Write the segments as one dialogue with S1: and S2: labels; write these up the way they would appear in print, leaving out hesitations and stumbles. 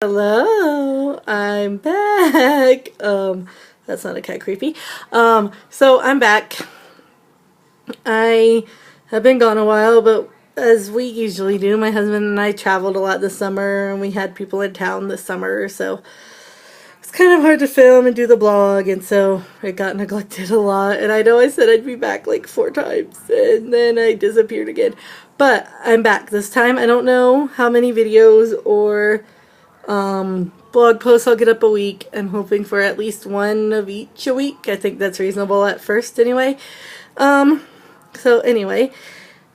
S1: Hello, I'm back. That sounded kind of creepy. So I'm back. I have been gone a while, but as we usually do, my husband and I traveled a lot this summer, and we had people in town this summer, so it's kind of hard to film and do the blog, and so it got neglected a lot. And I know I said I'd be back like 4 times, and then I disappeared again. But I'm back this time. I don't know how many videos or blog posts I'll get up a week. I'm hoping for at least one of each a week. I think that's reasonable at first anyway. So anyway,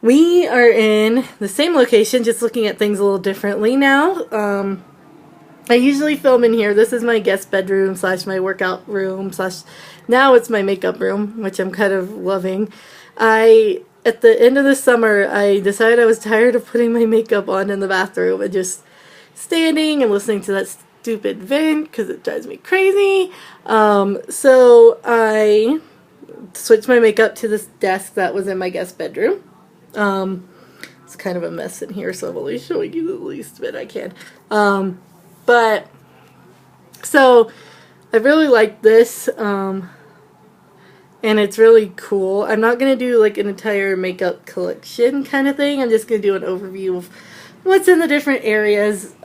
S1: we are in the same location, just looking at things a little differently now. I usually film in here. This is my guest bedroom slash my workout room slash now it's my makeup room, which I'm kind of loving. At the end of the summer, I decided I was tired of putting my makeup on in the bathroom and just standing and listening to that stupid vent because it drives me crazy. So I switched my makeup to this desk that was in my guest bedroom. It's kind of a mess in here, so I'm only showing you the least bit I can. But so I really like this, and it's really cool. I'm not gonna do like an entire makeup collection kind of thing. I'm just gonna do an overview of what's in the different areas.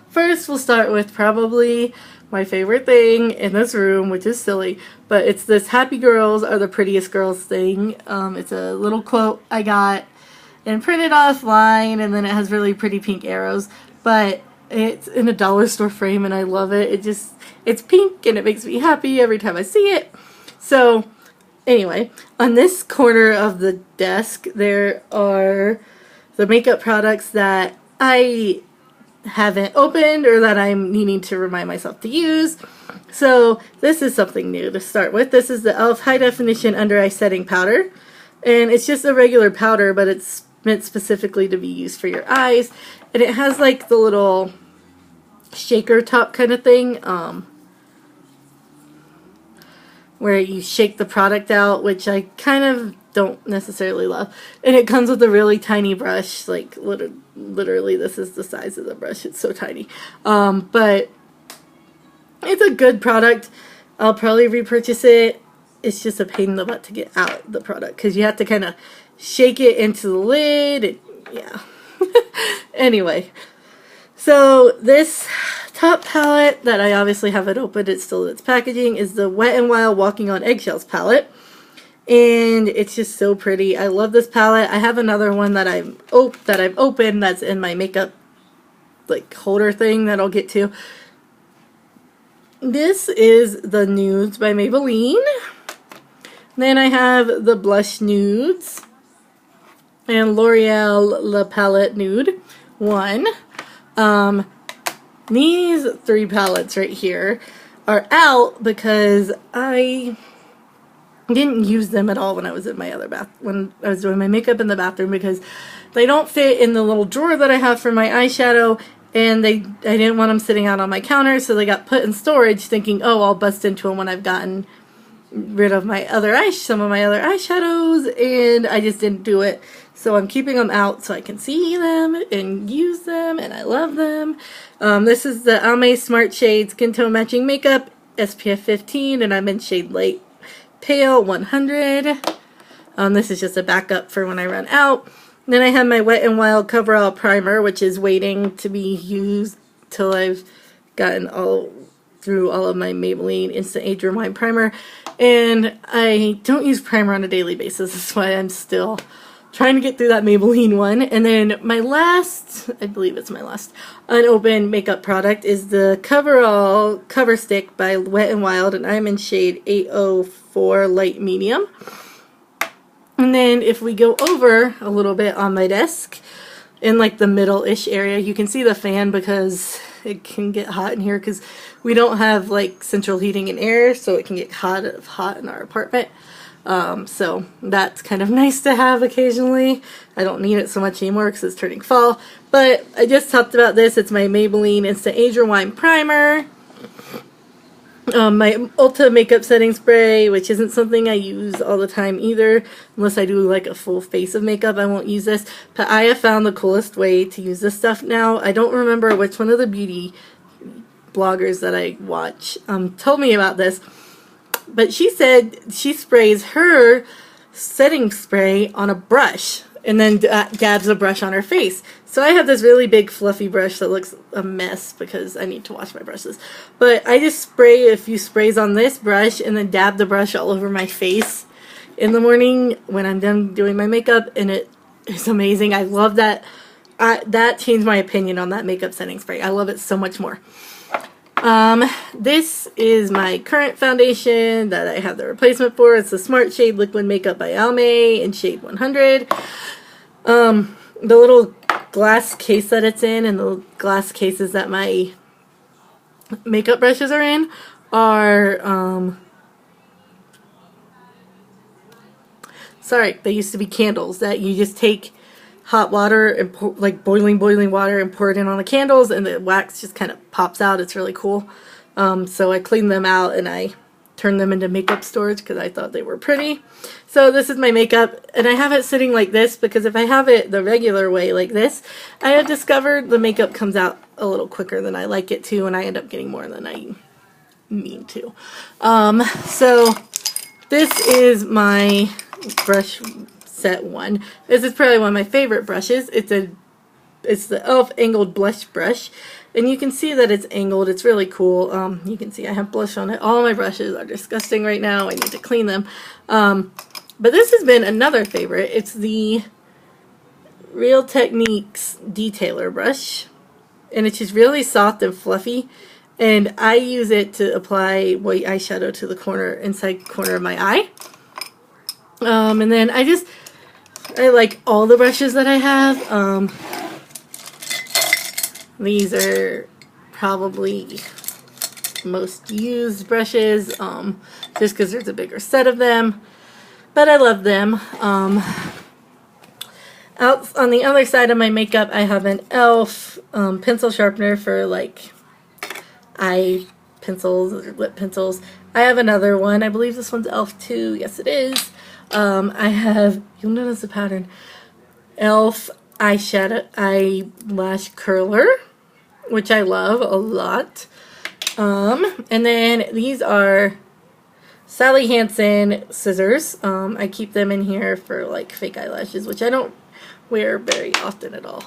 S1: First, we'll start with probably my favorite thing in this room, which is silly, but it's this "Happy Girls Are the Prettiest Girls" thing. It's a little quote I got and printed offline, and then it has really pretty pink arrows, but it's in a dollar store frame and I love it. It's pink and it makes me happy every time I see it. So anyway, on this corner of the desk there are the makeup products that I haven't opened or that I'm needing to remind myself to use. So this is something new to start with. This is the e.l.f. High Definition Under Eye Setting Powder. And it's just a regular powder, but it's meant specifically to be used for your eyes. And it has like the little shaker top kind of thing, where you shake the product out, which I kind of don't necessarily love. And it comes with a really tiny brush, like literally this is the size of the brush. It's so tiny. But it's a good product. I'll probably repurchase it. It's just a pain in the butt to get out the product because you have to kind of shake it into the lid. Yeah. Anyway, so this top palette that I obviously haven't opened, it's still in its packaging, is the Wet n Wild Walking on Eggshells palette. And it's just so pretty. I love this palette. I have another one that I've opened that's in my makeup like holder thing that I'll get to. This is the Nudes by Maybelline. Then I have the Blush Nudes and L'Oreal La Palette Nude 1. These 3 palettes right here are out because I didn't use them at all when I was in my when I was doing my makeup in the bathroom, because they don't fit in the little drawer that I have for my eyeshadow, and I didn't want them sitting out on my counter, so they got put in storage thinking, oh, I'll bust into them when I've gotten rid of some of my other eyeshadows, and I just didn't do it. So I'm keeping them out so I can see them and use them, and I love them. This is the Almay Smart Shade Skin Tone Matching Makeup, SPF 15, and I'm in shade Light Pale 100. This is just a backup for when I run out. Then I have my Wet n Wild Coverall Primer, which is waiting to be used till I've gotten through all of my Maybelline Instant Age Rewind Primer. And I don't use primer on a daily basis. That's why I'm still trying to get through that Maybelline one. And then my last, I believe it's my last unopened makeup product, is the Coverall Cover Stick by Wet n Wild, and I'm in shade 804 Light Medium. And then if we go over a little bit on my desk, in like the middle-ish area, you can see the fan because it can get hot in here because we don't have like central heating and air, so it can get hot in our apartment. So that's kind of nice to have occasionally. I don't need it so much anymore because it's turning fall. But I just talked about this. It's my Maybelline Instant Age Rewind Primer. My Ulta Makeup Setting Spray, which isn't something I use all the time either. Unless I do like a full face of makeup, I won't use this. But I have found the coolest way to use this stuff now. I don't remember which one of the beauty bloggers that I watch told me about this. But she said she sprays her setting spray on a brush and then dabs a brush on her face. So I have this really big fluffy brush that looks a mess because I need to wash my brushes. But I just spray a few sprays on this brush and then dab the brush all over my face in the morning when I'm done doing my makeup, and it is amazing. I love that. That changed my opinion on that makeup setting spray. I love it so much more. This is my current foundation that I have the replacement for. It's the Smart Shade Liquid Makeup by Almay in shade 100. The little glass case that it's in and the glass cases that my makeup brushes are in are, sorry, they used to be candles that you just take hot water and like boiling water and pour it in on the candles, and the wax just kind of pops out. It's really cool. So I cleaned them out and I turned them into makeup storage because I thought they were pretty. So this is my makeup, and I have it sitting like this because if I have it the regular way like this, I have discovered the makeup comes out a little quicker than I like it to, and I end up getting more than I mean to. So this is my brush set one. This is probably one of my favorite brushes. It's the e.l.f. angled blush brush, and you can see that it's angled. It's really cool. You can see I have blush on it. All my brushes are disgusting right now. I need to clean them. But this has been another favorite. It's the Real Techniques Detailer brush, and it's just really soft and fluffy, and I use it to apply white eyeshadow to the inside corner of my eye. And then I like all the brushes that I have. These are probably most used brushes, just because there's a bigger set of them, but I love them. Out on the other side of my makeup, I have an e.l.f. Pencil sharpener for like eye pencils or lip pencils. I have another one. I believe this one's e.l.f. too. Yes, it is. I have, you'll notice the pattern, e.l.f. eyelash curler, which I love a lot. And then these are Sally Hansen scissors. I keep them in here for like fake eyelashes, which I don't wear very often at all.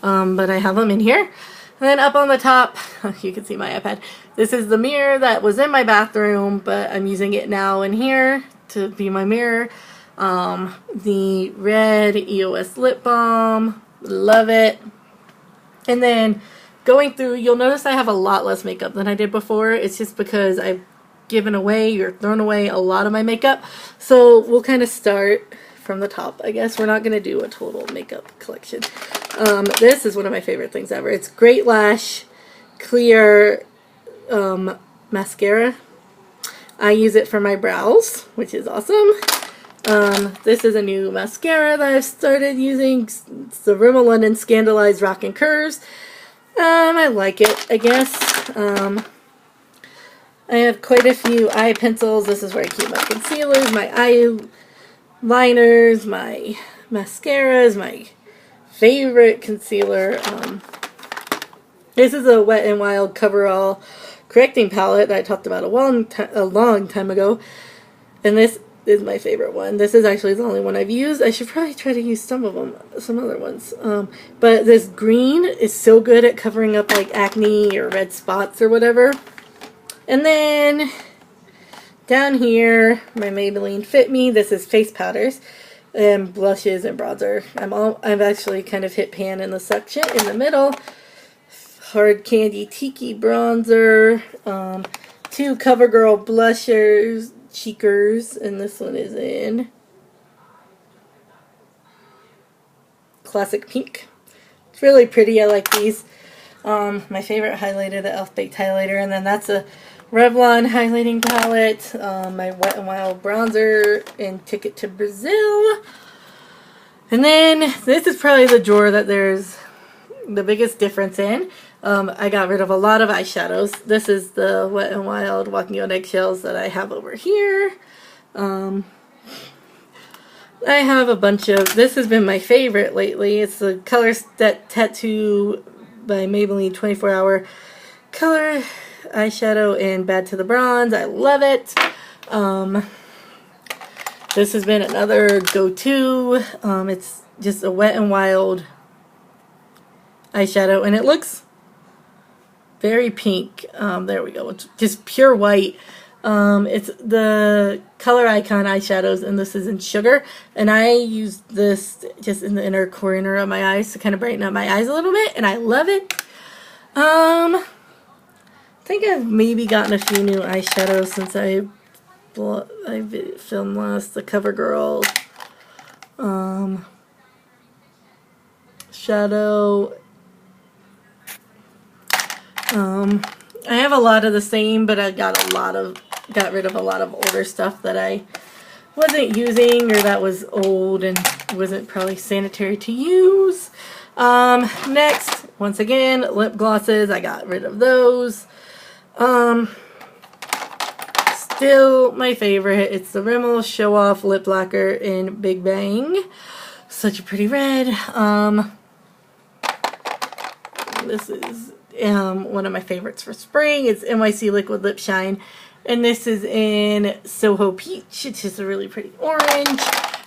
S1: But I have them in here. And then up on the top, you can see my iPad. This is the mirror that was in my bathroom, but I'm using it now in here to be my mirror. The red EOS lip balm, love it. And then going through, you'll notice I have a lot less makeup than I did before. It's just because I've given away or thrown away a lot of my makeup. So we'll kind of start from the top, I guess. We're not going to do a total makeup collection. This is one of my favorite things ever. It's Great Lash Clear Mascara. I use it for my brows, which is awesome. This is a new mascara that I've started using. It's the Rimmel London Scandalized Rockin' Curves. I like it, I guess. I have quite a few eye pencils. This is where I keep my concealers, my eyeliners, my mascaras, my favorite concealer. This is a Wet n Wild Coverall correcting palette that I talked about a long time ago, and this is my favorite one. This is actually the only one I've used. I should probably try to use some other ones. But this green is so good at covering up like acne or red spots or whatever. And then down here, my Maybelline Fit Me. This is face powders and blushes and bronzer. I've actually kind of hit pan in the section in the middle. Hard Candy Tiki bronzer, 2 CoverGirl blushers, cheekers, and this one is in Classic Pink. It's really pretty. I like these. My favorite highlighter, the e.l.f. Baked Highlighter, and then that's a Revlon highlighting palette. My Wet n Wild bronzer in Ticket to Brazil. And then this is probably the drawer that there's the biggest difference in. I got rid of a lot of eyeshadows. This is the Wet n Wild Walking on Eggshells that I have over here. I have a bunch of, this has been my favorite lately. It's the Color Set Tattoo by Maybelline 24 Hour color eyeshadow in Bad to the Bronze. I love it. This has been another go-to. It's just a Wet n Wild eyeshadow, and it looks very pink. There we go. It's just pure white. It's the Color Icon eyeshadows, and this is in Sugar. And I use this just in the inner corner of my eyes to kind of brighten up my eyes a little bit, and I love it. I think I've maybe gotten a few new eyeshadows since I filmed last. The CoverGirl shadow. I have a lot of the same, but I got rid of a lot of older stuff that I wasn't using or that was old and wasn't probably sanitary to use. Next, once again, lip glosses. I got rid of those. Still my favorite. It's the Rimmel Show Off Lip Lacquer in Big Bang. Such a pretty red. This is one of my favorites for spring. It's NYC Liquid Lip Shine, and this is in Soho Peach. It's just a really pretty orange.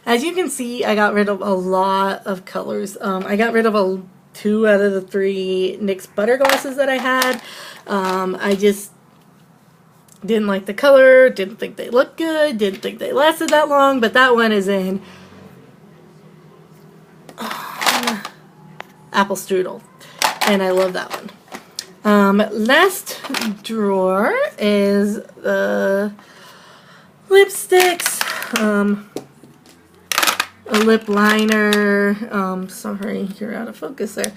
S1: As you can see, I got rid of a lot of colors. I got rid of 2 out of the 3 NYX Butter Glosses that I had. I just didn't like the color, didn't think they looked good, didn't think they lasted that long, but that one is in Apple Strudel, and I love that one. Last drawer is the lipsticks, a lip liner. Sorry, you're out of focus there.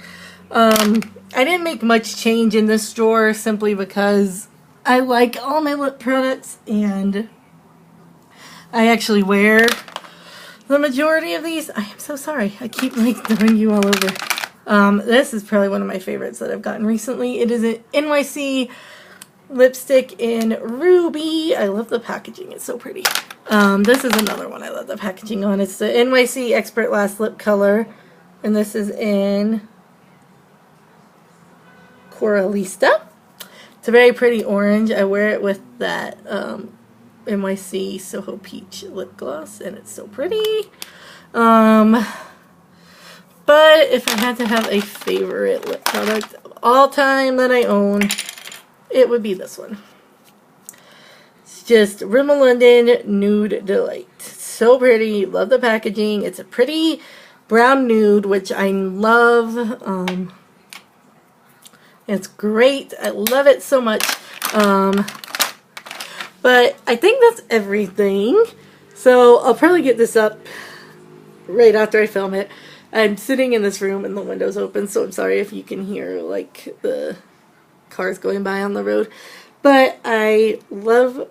S1: I didn't make much change in this drawer simply because I like all my lip products, and I actually wear the majority of these. I am so sorry. I keep like throwing you all over. This is probably one of my favorites that I've gotten recently. It is an NYC lipstick in Ruby. I love the packaging. It's so pretty. This is another one I love the packaging on. It's the NYC Expert Last Lip Color, and this is in Coralista. It's a very pretty orange. I wear it with that NYC Soho Peach lip gloss, and it's so pretty. But if I had to have a favorite lip product of all time that I own, it would be this one. It's just Rimmel London Nude Delight. So pretty. Love the packaging. It's a pretty brown nude, which I love. It's great. I love it so much. But I think that's everything. So I'll probably get this up right after I film it. I'm sitting in this room and the window's open, so I'm sorry if you can hear like the cars going by on the road. But I love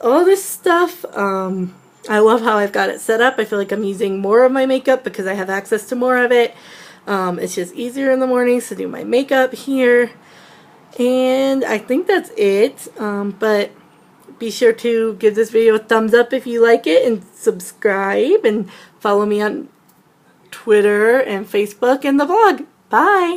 S1: all this stuff. I love how I've got it set up. I feel like I'm using more of my makeup because I have access to more of it. It's just easier in the mornings to do my makeup here. And I think that's it. But be sure to give this video a thumbs up if you like it, and subscribe, and follow me on Twitter and Facebook and the blog. Bye!